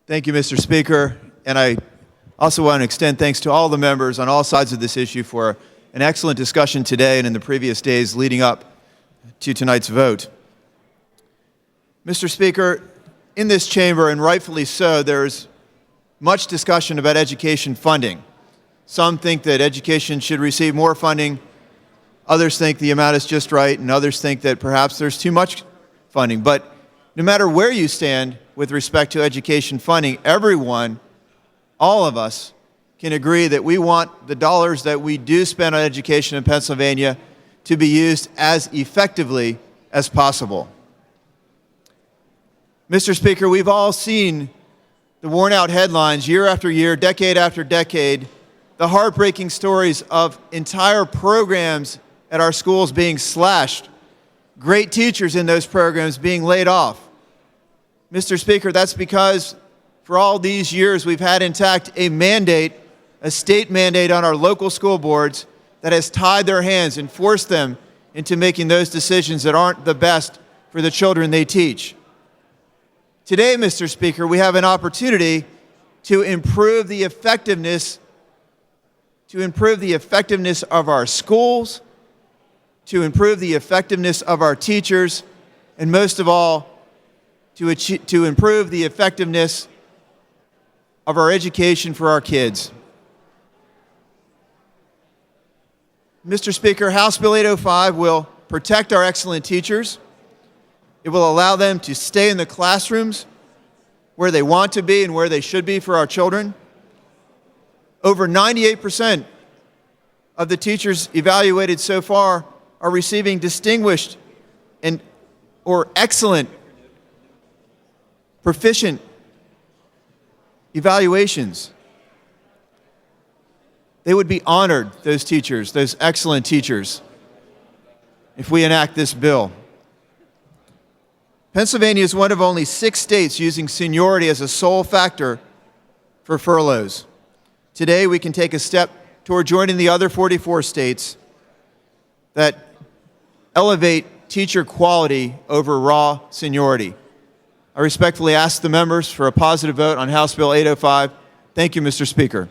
Thank you, Mr. Speaker. And I also want to extend thanks to all the members on all sides of this issue for an excellent discussion today and in the previous days leading up to tonight's vote. Mr. Speaker, in this chamber, and rightfully so, there's much discussion about education funding. Some think that education should receive more funding, others think the amount is just right, and others think that perhaps there's too much funding. But no matter where you stand with respect to education funding, everyone, all of us, can agree that we want the dollars that we do spend on education in Pennsylvania to be used as effectively as possible. Mr. Speaker, we've all seen the worn-out headlines year after year, decade after decade, the heartbreaking stories of entire programs at our schools being slashed, great teachers in those programs being laid off. Mr. Speaker, that's because for all these years we've had intact a mandate, a state mandate on our local school boards that has tied their hands and forced them into making those decisions that aren't the best for the children they teach. Today, Mr. Speaker, we have an opportunity to improve the effectiveness of our schools, to improve the effectiveness of our teachers, and most of all, to improve the effectiveness of our education for our kids. Mr. Speaker, House Bill 805 will protect our excellent teachers. It will allow them to stay in the classrooms where they want to be and where they should be for our children. Over 98% of the teachers evaluated so far are receiving distinguished or excellent, proficient evaluations. They would be honored, those teachers, those excellent teachers, if we enact this bill. Pennsylvania is one of only 6 states using seniority as a sole factor for furloughs. Today, we can take a step toward joining the other 44 states that elevate teacher quality over raw seniority. I respectfully ask the members for a positive vote on House Bill 805. Thank you, Mr. Speaker.